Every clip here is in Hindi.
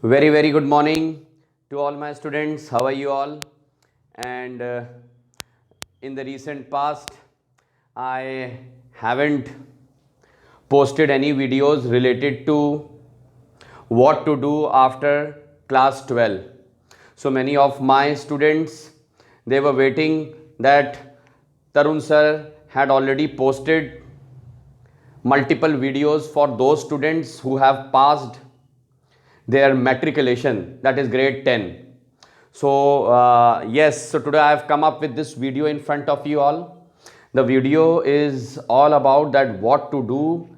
Very good morning to all my students. How are you all? And in the recent past, I haven't posted any videos related to what to do after class 12. So many of my students, they were waiting that Tarun sir had already posted multiple videos for those students who have passed their matriculation, that is grade 10. So yes, so today I have come up with this video in front of you all. The video is all about that what to do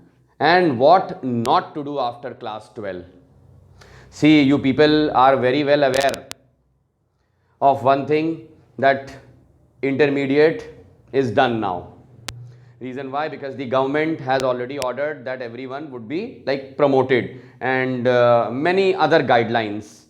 and what not to do after class 12. See, you people are very well aware of one thing, that intermediate is done now. Reason why? Because the government has already ordered that everyone would be like promoted, and many other guidelines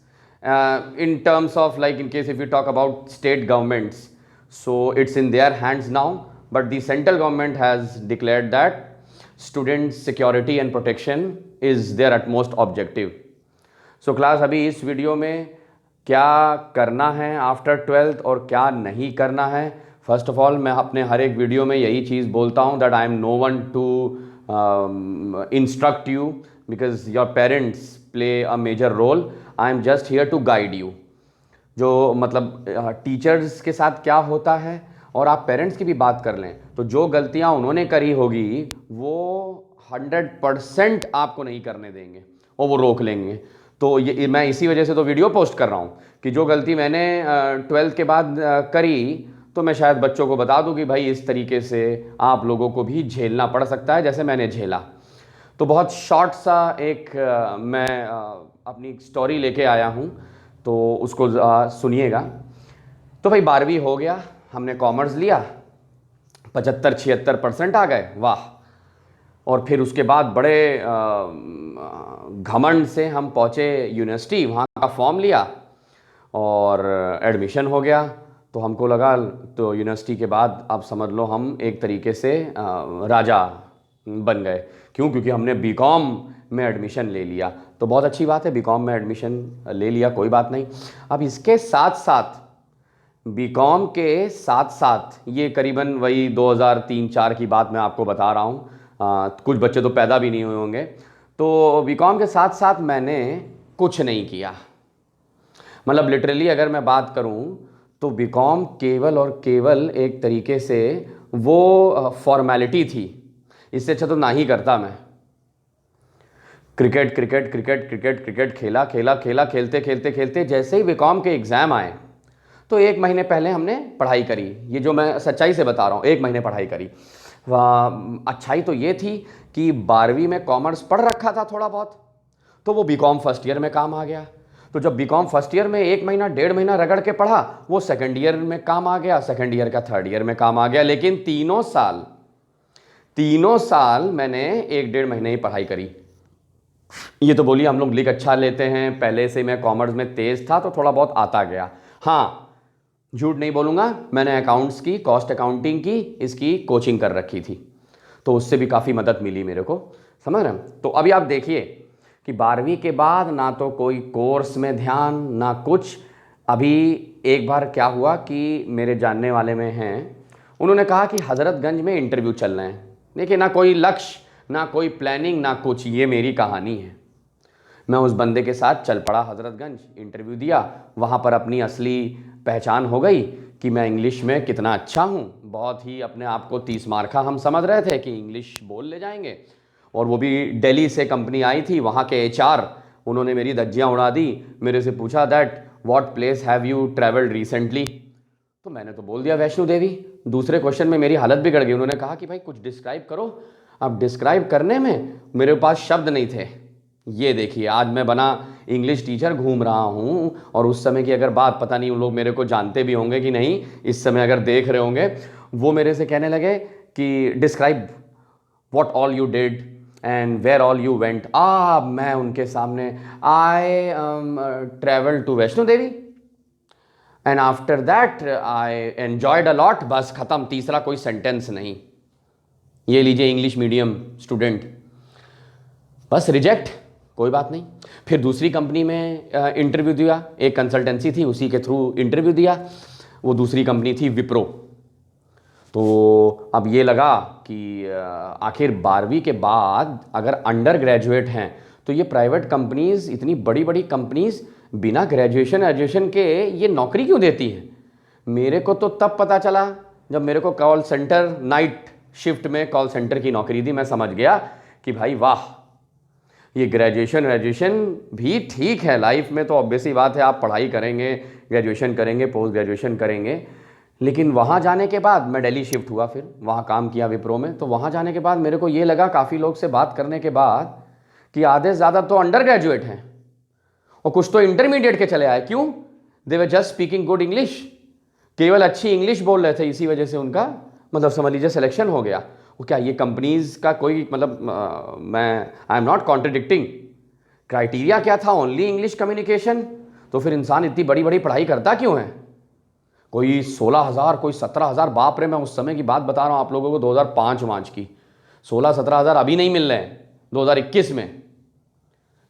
in terms of, like, in case if you talk about state governments, so it's in their hands now, but the central government has declared that student security and protection is their utmost objective. So class अभी इस वीडियो में क्या करना है आफ्टर 12th और क्या नहीं करना है, फर्स्ट ऑफ ऑल मैं अपने हर एक वीडियो में यही चीज़ बोलता हूँ that I am no one to instruct you, because your parents play a major role. I am just here to guide you. जो मतलब टीचर्स के साथ क्या होता है, और आप पेरेंट्स की भी बात कर लें तो जो गलतियाँ उन्होंने करी होगी वो 100% आपको नहीं करने देंगे और वो रोक लेंगे. तो ये मैं इसी वजह से तो वीडियो पोस्ट कर रहा हूँ कि जो गलती मैंने 12th के बाद करी, तो मैं शायद बच्चों को बता दूं कि भाई इस तरीके से आप लोगों को भी झेलना पड़ सकता है जैसे मैंने झेला. तो बहुत शॉर्ट सा एक मैं अपनी स्टोरी लेके आया हूं, तो उसको सुनिएगा. तो भाई 12वीं हो गया, हमने कॉमर्स लिया, 75-76% आ गए, वाह. और फिर उसके बाद बड़े घमंड से हम पहुँचे यूनिवर्सिटी, वहाँ का फॉर्म लिया और एडमिशन हो गया. तो हमको लगा, तो यूनिवर्सिटी के बाद आप समझ लो हम एक तरीके से राजा बन गए. क्यों? क्योंकि हमने बीकॉम में एडमिशन ले लिया. तो बहुत अच्छी बात है, बीकॉम में एडमिशन ले लिया, कोई बात नहीं. अब इसके साथ साथ, बीकॉम के साथ साथ, ये करीबन वही 2003-04 की बात मैं आपको बता रहा हूँ, कुछ बच्चे तो पैदा भी नहीं हुए होंगे. तो बीकॉम के साथ साथ मैंने कुछ नहीं किया. मतलब लिटरली अगर मैं बात करूँ तो बीकॉम केवल और केवल एक तरीके से वो फॉर्मेलिटी थी. इससे अच्छा तो ना ही करता मैं. Cricket cricket cricket cricket cricket खेला खेला खेला, खेलते खेलते खेलते जैसे ही बीकॉम के एग्ज़ाम आए तो 1 महीने पहले हमने पढ़ाई करी. ये जो मैं सच्चाई से बता रहा हूँ, 1 महीने पढ़ाई करी. अच्छाई तो ये थी कि 12वीं में कॉमर्स पढ़ रखा था थोड़ा बहुत, तो वो बीकॉम फर्स्ट ईयर में काम आ गया. तो जब बीकॉम फर्स्ट ईयर में 1 महीना 1.5 महीना रगड़ के पढ़ा, वो सेकंड ईयर में काम आ गया, सेकंड ईयर का थर्ड ईयर में काम आ गया. लेकिन तीनों साल मैंने 1-1.5 महीने ही पढ़ाई करी. ये तो बोलिए हम लोग लिख अच्छा लेते हैं, पहले से मैं कॉमर्स में तेज था तो थोड़ा बहुत आता गया. हाँ, झूठ नहीं बोलूँगा, मैंने अकाउंट्स की, कॉस्ट अकाउंटिंग की, इसकी कोचिंग कर रखी थी, तो उससे भी काफ़ी मदद मिली मेरे को, समझ रहे हैं. तो अभी आप देखिए कि 12वीं के बाद ना तो कोई कोर्स में ध्यान, ना कुछ. अभी एक बार क्या हुआ कि मेरे जानने वाले में हैं, उन्होंने कहा कि हज़रतगंज में इंटरव्यू चल रहे हैं. देखिए, ना कोई लक्ष्य, ना कोई प्लानिंग, ना कुछ. ये मेरी कहानी है. मैं उस बंदे के साथ चल पड़ा हज़रतगंज, इंटरव्यू दिया. वहाँ पर अपनी असली पहचान हो गई कि मैं इंग्लिश में कितना अच्छा हूँ. बहुत ही अपने आप को 30 मार्का हम समझ रहे थे कि इंग्लिश बोल ले जाएंगे. और वो भी दिल्ली से कंपनी आई थी, वहाँ के HR, उन्होंने मेरी धज्जियाँ उड़ा दी. मेरे से पूछा that what place have you travelled recently. तो मैंने तो बोल दिया वैष्णो देवी. दूसरे क्वेश्चन में मेरी हालत बिगड़ गई. उन्होंने कहा कि भाई कुछ डिस्क्राइब करो. अब डिस्क्राइब करने में मेरे पास शब्द नहीं थे. ये देखिए, आज मैं बना इंग्लिश टीचर घूम रहा हूँ. और उस समय की अगर बात, पता नहीं उन लोग मेरे को जानते भी होंगे कि नहीं, इस समय अगर देख रहे होंगे, वो मेरे से कहने लगे कि describe what all you did and where all you went. मैं उनके सामने, I travel to Vaishno Devi and after that I enjoyed a lot. बस खत्म, तीसरा कोई सेंटेंस नहीं. ये लीजिए इंग्लिश मीडियम स्टूडेंट, बस रिजेक्ट. कोई बात नहीं. फिर दूसरी कंपनी में इंटरव्यू दिया, एक कंसल्टेंसी थी उसी के थ्रू इंटरव्यू दिया, वो दूसरी कंपनी थी विप्रो। तो अब ये लगा कि आखिर 12वीं के बाद अगर अंडर ग्रेजुएट हैं तो ये प्राइवेट कंपनीज़, इतनी बड़ी बड़ी कंपनीज़ बिना ग्रेजुएशन के ये नौकरी क्यों देती हैं। मेरे को तो तब पता चला जब मेरे को कॉल सेंटर, नाइट शिफ्ट में कॉल सेंटर की नौकरी दी। मैं समझ गया कि भाई वाह, ये ग्रेजुएशन भी ठीक है लाइफ में, तो ऑब्वियसली बात है आप पढ़ाई करेंगे, ग्रेजुएशन करेंगे, पोस्ट ग्रेजुएशन करेंगे। लेकिन वहाँ जाने के बाद मैं दिल्ली शिफ्ट हुआ, फिर वहाँ काम किया विप्रो में। तो वहाँ जाने के बाद मेरे को ये लगा काफ़ी लोग से बात करने के बाद कि आधे से ज़्यादा तो अंडर ग्रेजुएट हैं और कुछ तो इंटरमीडिएट के चले आए। क्यों? They were just speaking good English, केवल अच्छी इंग्लिश बोल रहे थे, इसी वजह से उनका मतलब समझ लीजिए सिलेक्शन हो गया। वो क्या ये कंपनीज़ का कोई मतलब मैं I am not contradicting, criteria क्या था? Only English communication. तो फिर इंसान इतनी बड़ी बड़ी पढ़ाई करता क्यों है? कोई 16,000, कोई 17,000, बाप रे, मैं उस समय की बात बता रहा हूँ आप लोगों को, 2005 की। 16-17 हज़ार अभी नहीं मिल रहे हैं 2021 में।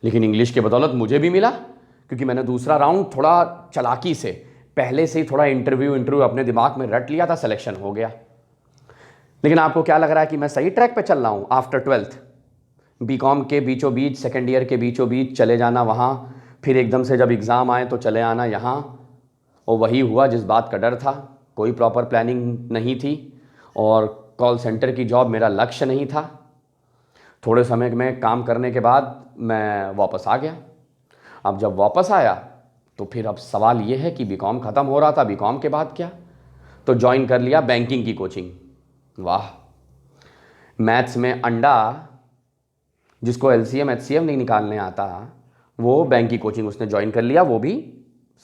लेकिन इंग्लिश के बदौलत मुझे भी मिला, क्योंकि मैंने दूसरा राउंड थोड़ा चालाकी से पहले से ही थोड़ा इंटरव्यू अपने दिमाग में रट लिया था, सिलेक्शन हो गया। लेकिन आपको क्या लग रहा है कि मैं सही ट्रैक पे चल रहा हूँ? आफ्टर 12th बीकॉम के बीचों बीच, सेकेंड ईयर के बीचों बीच चले जाना वहाँ, फिर एकदम से जब एग्ज़ाम आए तो चले आना यहाँ, और वही हुआ जिस बात का डर था। कोई प्रॉपर प्लानिंग नहीं थी और कॉल सेंटर की जॉब मेरा लक्ष्य नहीं था। थोड़े समय में काम करने के बाद मैं वापस आ गया। अब जब वापस आया तो फिर अब सवाल ये है कि बीकॉम ख़त्म हो रहा था, बीकॉम के बाद क्या? तो ज्वाइन कर लिया बैंकिंग की कोचिंग। वाह, मैथ्स में अंडा, जिसको एलसीएम एचसीएम नहीं निकालने आता, वो बैंक की कोचिंग उसने ज्वाइन कर लिया, वो भी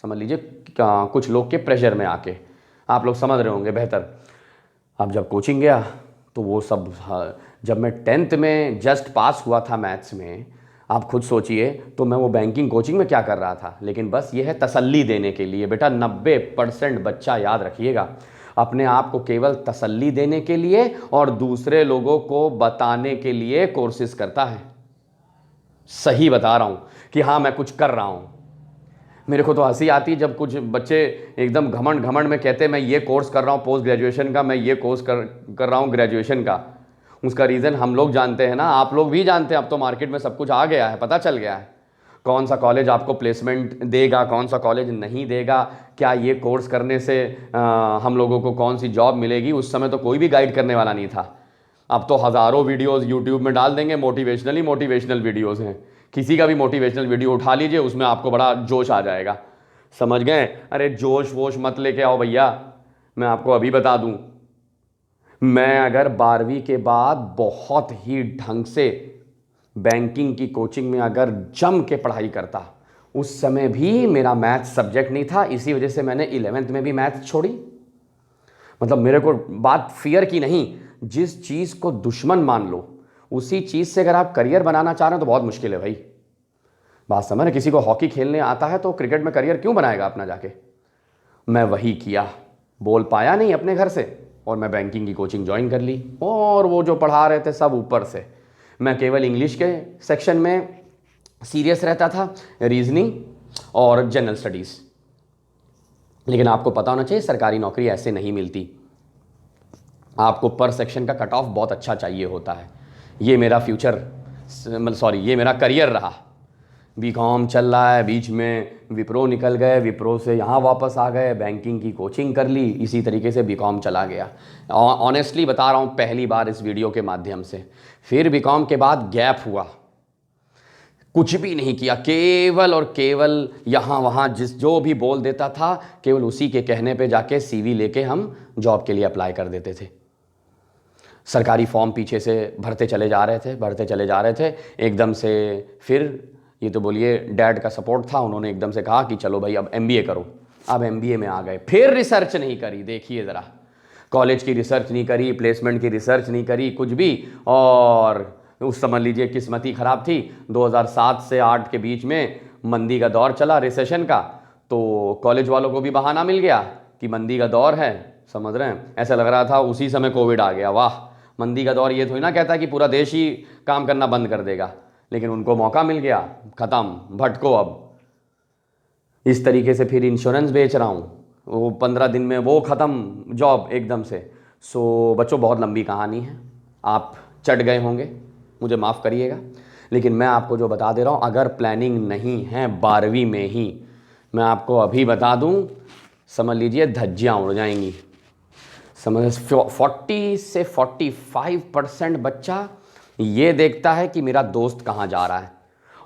समझ लीजिए कुछ लोग के प्रेशर में आके। आप लोग समझ रहे होंगे बेहतर। अब जब कोचिंग गया तो वो सब, जब मैं 10th में जस्ट पास हुआ था मैथ्स में, आप खुद सोचिए, तो मैं वो बैंकिंग कोचिंग में क्या कर रहा था। लेकिन बस ये है तसल्ली देने के लिए। बेटा 90% बच्चा, याद रखिएगा, अपने आप को केवल तसल्ली देने के लिए और दूसरे लोगों को बताने के लिए कोर्सेज करता है। सही बता रहा हूँ कि हाँ मैं कुछ कर रहा हूँ। मेरे को तो हंसी आती जब कुछ बच्चे एकदम घमंड में कहते मैं ये कोर्स कर रहा हूँ पोस्ट ग्रेजुएशन का, मैं ये कोर्स कर रहा हूँ ग्रेजुएशन का। उसका रीज़न हम लोग जानते हैं ना, आप लोग भी जानते हैं। अब तो मार्केट में सब कुछ आ गया है, पता चल गया है कौन सा कॉलेज आपको प्लेसमेंट देगा, कौन सा कॉलेज नहीं देगा, क्या ये कोर्स करने से हम लोगों को कौन सी जॉब मिलेगी। उस समय तो कोई भी गाइड करने वाला नहीं था। अब तो हज़ारों वीडियोज़ यूट्यूब में डाल देंगे, मोटिवेशनल वीडियोज़ हैं। किसी का भी मोटिवेशनल वीडियो उठा लीजिए, उसमें आपको बड़ा जोश आ जाएगा। समझ गए? अरे जोश वोश मत लेके आओ भैया। मैं आपको अभी बता दूं, मैं अगर 12वीं के बाद बहुत ही ढंग से बैंकिंग की कोचिंग में अगर जम के पढ़ाई करता, उस समय भी मेरा मैथ सब्जेक्ट नहीं था। इसी वजह से मैंने 11th में भी मैथ छोड़ी। मतलब मेरे को बात फियर की नहीं, जिस चीज़ को दुश्मन मान लो उसी चीज़ से अगर आप करियर बनाना चाह रहे हो तो बहुत मुश्किल है भाई। बात समझ रहे? किसी को हॉकी खेलने आता है तो क्रिकेट में करियर क्यों बनाएगा अपना जाके? मैं वही किया, बोल पाया नहीं अपने घर से, और मैं बैंकिंग की कोचिंग ज्वाइन कर ली। और वो जो पढ़ा रहे थे सब ऊपर से, मैं केवल इंग्लिश के सेक्शन में सीरियस रहता था, रीजनिंग और जनरल स्टडीज़। लेकिन आपको पता होना चाहिए सरकारी नौकरी ऐसे नहीं मिलती, आपको पर सेक्शन का कट ऑफ बहुत अच्छा चाहिए होता है। ये मेरा फ्यूचर, ये मेरा करियर रहा। बीकॉम चल रहा है, बीच में विप्रो निकल गए, विप्रो से यहाँ वापस आ गए, बैंकिंग की कोचिंग कर ली, इसी तरीके से बीकॉम चला गया। ऑनेस्टली बता रहा हूँ, पहली बार इस वीडियो के माध्यम से। फिर बीकॉम के बाद गैप हुआ, कुछ भी नहीं किया, केवल और केवल यहाँ वहाँ जो भी बोल देता था, केवल उसी के कहने पे जाके सीवी लेके हम जॉब के लिए अप्लाई कर देते थे। सरकारी फॉर्म पीछे से भरते चले जा रहे थे। एकदम से फिर ये तो बोलिए डैड का सपोर्ट था, उन्होंने एकदम से कहा कि चलो भाई अब एमबीए करो। अब एमबीए में आ गए, फिर रिसर्च नहीं करी। देखिए ज़रा, कॉलेज की रिसर्च नहीं करी, प्लेसमेंट की रिसर्च नहीं करी, कुछ भी। और उस समझ लीजिए किस्मत ही ख़राब थी। 2007 से 8 के बीच में मंदी का दौर चला, रिसेशन का। तो कॉलेज वालों को भी बहाना मिल गया कि मंदी का दौर है, समझ रहे हैं? ऐसा लग रहा था उसी समय कोविड आ गया। वाह, मंदी का दौर ये थोड़ी ना कहता कि पूरा देश ही काम करना बंद कर देगा। लेकिन उनको मौका मिल गया, ख़त्म, भटको अब। इस तरीके से फिर इंश्योरेंस बेच रहा हूँ, वो 15 दिन में वो ख़त्म जॉब एकदम से। सो बच्चों, बहुत लंबी कहानी है, आप चट गए होंगे, मुझे माफ़ करिएगा, लेकिन मैं आपको जो बता दे रहा हूँ, अगर प्लानिंग नहीं है 12वीं में ही, मैं आपको अभी बता दूँ, समझ लीजिए धज्जियाँ उड़ जाएंगी। समझ 40 से 45% बच्चा ये देखता है कि मेरा दोस्त कहाँ जा रहा है,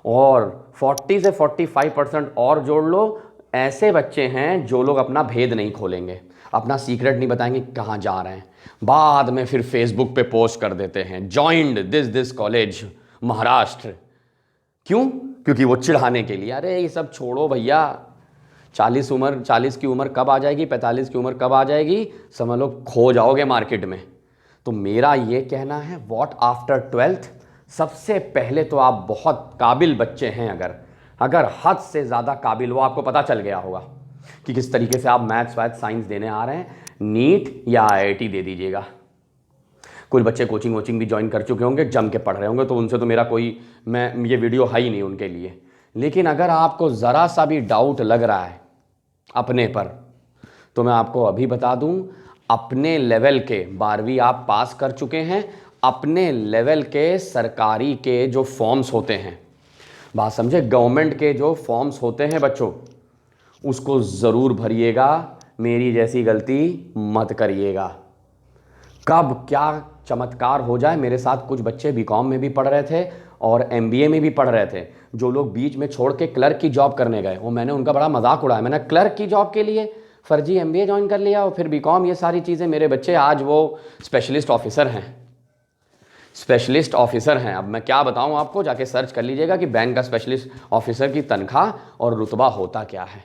और 40 से 45% और जोड़ लो, ऐसे बच्चे हैं जो लोग अपना भेद नहीं खोलेंगे, अपना सीक्रेट नहीं बताएंगे कहाँ जा रहे हैं, बाद में फिर फेसबुक पे पोस्ट कर देते हैं जॉइंड दिस कॉलेज महाराष्ट्र। क्यों? क्योंकि वो चिढ़ाने के लिए। अरे ये सब छोड़ो भैया, 40 की उम्र कब आ जाएगी, 45 की उम्र कब आ जाएगी, समझ लो खो जाओगे मार्केट में। तो मेरा ये कहना है, व्हाट आफ्टर 12th, सबसे पहले तो आप बहुत काबिल बच्चे हैं, अगर हद से ज़्यादा काबिल, वो आपको पता चल गया होगा कि किस तरीके से आप मैथ्स वैथ साइंस देने आ रहे हैं, नीट या IIT दे दीजिएगा। कुछ बच्चे कोचिंग वोचिंग भी ज्वाइन कर चुके होंगे, जम के पढ़ रहे होंगे, तो उनसे तो मेरा कोई, मैं ये वीडियो है ही नहीं उनके लिए। लेकिन अगर आपको ज़रा सा भी डाउट लग रहा है अपने पर, तो मैं आपको अभी बता दूं, अपने लेवल के 12वीं आप पास कर चुके हैं, अपने लेवल के सरकारी के जो फॉर्म्स होते हैं, बात समझे, गवर्नमेंट के जो फॉर्म्स होते हैं बच्चों, उसको ज़रूर भरिएगा, मेरी जैसी गलती मत करिएगा। कब क्या चमत्कार हो जाए, मेरे साथ कुछ बच्चे BCom में भी पढ़ रहे थे और MBA में भी पढ़ रहे थे, जो लोग बीच में छोड़ के क्लर्क की जॉब करने गए, वो मैंने उनका बड़ा मजाक उड़ाया, मैंने क्लर्क की जॉब के लिए फर्जी MBA ज्वाइन कर लिया और फिर BCom, ये सारी चीज़ें। मेरे बच्चे आज वो स्पेशलिस्ट ऑफिसर हैं। अब मैं क्या बताऊं आपको, जाके सर्च कर लीजिएगा कि बैंक का स्पेशलिस्ट ऑफिसर की तनख्वाह और रुतबा होता क्या है।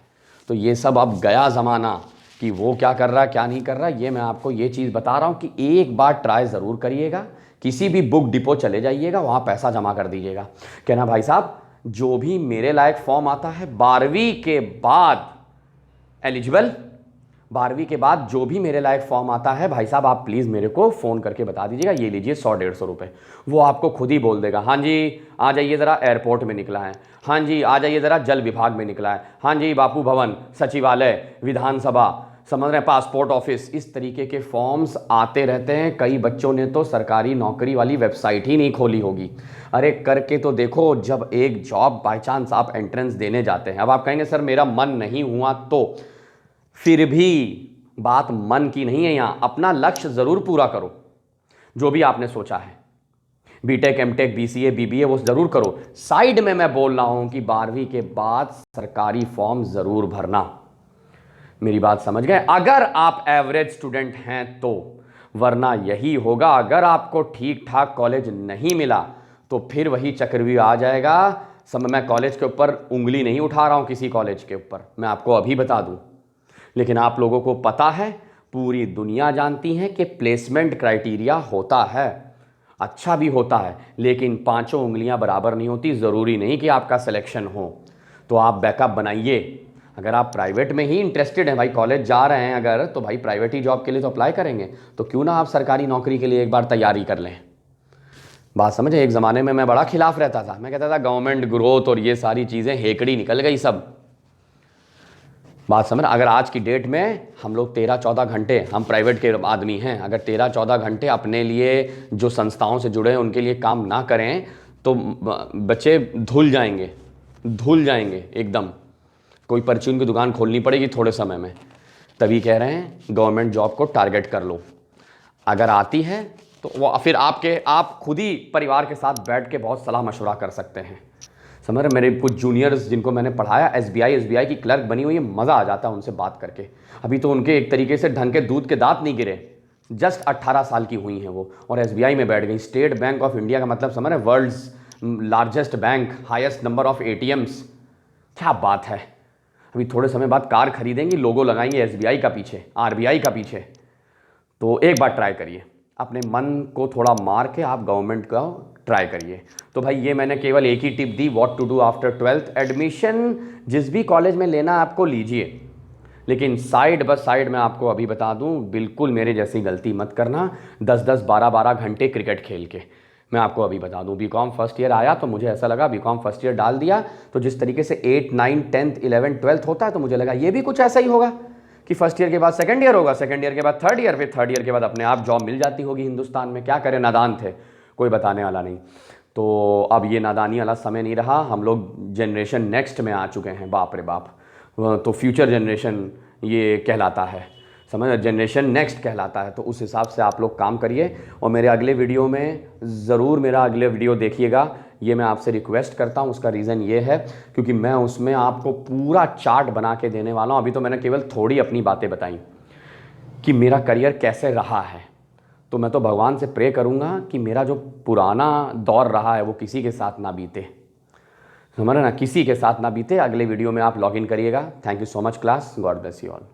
तो ये सब अब गया ज़माना कि वो क्या कर रहा है क्या नहीं कर रहा। ये मैं आपको ये चीज़ बता रहा हूँ कि एक बार ट्राई ज़रूर करिएगा, किसी भी बुक डिपो चले जाइएगा, वहाँ पैसा जमा कर दीजिएगा, कहना भाई साहब जो भी मेरे लायक फॉर्म आता है 12वीं के बाद एलिजिबल, 12वीं के बाद जो भी मेरे लायक फॉर्म आता है, भाई साहब आप प्लीज़ मेरे को फ़ोन करके बता दीजिएगा, ये लीजिए 100-150 रुपये। वो आपको खुद ही बोल देगा, हाँ जी आ जाइए ज़रा, एयरपोर्ट में निकला है, हाँ जी आ जाइए ज़रा, जल विभाग में निकला है, हाँ जी बापू भवन, सचिवालय, विधानसभा, समझ रहे हैं, पासपोर्ट ऑफिस, इस तरीके के फॉर्म्स आते रहते हैं। कई बच्चों ने तो सरकारी नौकरी वाली वेबसाइट ही नहीं खोली होगी। अरे करके तो देखो, जब एक जॉब बाय चांस आप एंट्रेंस देने जाते हैं, अब आप कहेंगे सर मेरा मन नहीं हुआ, तो फिर भी बात मन की नहीं है, यहाँ अपना लक्ष्य ज़रूर पूरा करो, जो भी आपने सोचा है, बीटेक एमटेक BCA BBA वो ज़रूर करो। साइड में मैं बोल रहा हूँ कि 12वीं के बाद सरकारी फॉर्म ज़रूर भरना। मेरी बात समझ गए? अगर आप एवरेज स्टूडेंट हैं तो, वरना यही होगा, अगर आपको ठीक ठाक कॉलेज नहीं मिला तो फिर वही चक्रव्यूह आ जाएगा। मैं कॉलेज के ऊपर उंगली नहीं उठा रहा हूँ, किसी कॉलेज के ऊपर, मैं आपको अभी बता दूँ, लेकिन आप लोगों को पता है, पूरी दुनिया जानती है कि प्लेसमेंट क्राइटेरिया होता है, अच्छा भी होता है, लेकिन पांचों उंगलियां बराबर नहीं होती। ज़रूरी नहीं कि आपका सिलेक्शन हो, तो आप बैकअप बनाइए। अगर आप प्राइवेट में ही इंटरेस्टेड हैं, भाई कॉलेज जा रहे हैं अगर, तो भाई प्राइवेट ही जॉब के लिए तो अप्लाई करेंगे, तो क्यों ना आप सरकारी नौकरी के लिए एक बार तैयारी कर लें। बात समझे? एक ज़माने में मैं बड़ा खिलाफ रहता था, मैं कहता था गवर्नमेंट ग्रोथ और ये सारी चीज़ें हेकड़ी निकल गई सब। बात समझ, अगर आज की डेट में हम लोग 13-14 घंटे, हम प्राइवेट के आदमी हैं, अगर 13-14 घंटे अपने लिए जो संस्थाओं से जुड़े हैं उनके लिए काम ना करें तो बच्चे धुल जाएंगे एकदम। कोई परचून की दुकान खोलनी पड़ेगी थोड़े समय में। तभी कह रहे हैं गवर्नमेंट जॉब को टारगेट कर लो, अगर आती है तो वो फिर आप खुद ही परिवार के साथ बैठ के बहुत सलाह मशवरा कर सकते हैं। समझ रहे? मेरे कुछ जूनियर्स जिनको मैंने पढ़ाया, SBI की क्लर्क बनी हुई है, मज़ा आ जाता है उनसे बात करके। अभी तो उनके एक तरीके से ढंग के दूध के दांत नहीं गिरे, जस्ट 18 साल की हुई हैं वो, और SBI में बैठ गई। स्टेट बैंक ऑफ इंडिया का मतलब समझ रहे, world's largest bank, highest number of ATMs, क्या बात है। अभी थोड़े समय बाद कार खरीदेंगी, लोगो लगाएंगे SBI का पीछे, RBI का पीछे। तो एक बार ट्राई करिए, अपने मन को थोड़ा मार के आप गवर्नमेंट का ट्राई करिए। तो भाई ये मैंने केवल एक ही टिप दी, what to do after 12th। Admission जिस भी कॉलेज में लेना आपको लीजिए, लेकिन साइड बाय साइड मैं आपको अभी बता दूं, बिल्कुल मेरे जैसी गलती मत करना 10-10, 12-12 घंटे क्रिकेट खेल के। मैं आपको अभी बता दूं, बीकॉम फर्स्ट ईयर आया तो मुझे ऐसा लगा बीकॉम फर्स्ट ईयर डाल दिया तो जिस तरीके से 8, 9, 10th, 11th, 12th होता है तो मुझे लगा ये भी कुछ ऐसा ही होगा कि फर्स्ट ईयर के बाद सेकंड ईयर होगा, सेकंड ईयर के बाद थर्ड ईयर, फिर थर्ड ईयर के बाद अपने आप जॉब मिल जाती होगी हिंदुस्तान में। क्या करें, नादान थे, कोई बताने वाला नहीं। तो अब ये नादानी वाला समय नहीं रहा, हम लोग जनरेशन नेक्स्ट में आ चुके हैं, बाप रे बाप। तो फ्यूचर जनरेशन ये कहलाता है, समझ, जनरेशन नेक्स्ट कहलाता है। तो उस हिसाब से आप लोग काम करिए और मेरे अगले वीडियो में ज़रूर मेरा अगले वीडियो देखिएगा, ये मैं आपसे रिक्वेस्ट करता हूँ। उसका रीज़न ये है क्योंकि मैं उसमें आपको पूरा चार्ट बना के देने वाला हूँ। अभी तो मैंने केवल थोड़ी अपनी बातें बताई कि मेरा करियर कैसे रहा है, तो मैं तो भगवान से प्रे करूँगा कि मेरा जो पुराना दौर रहा है वो किसी के साथ ना बीते, समझ रहे ना, किसी के साथ ना बीते। अगले वीडियो में आप लॉग इन करिएगा। Thank you so much class, God bless you all.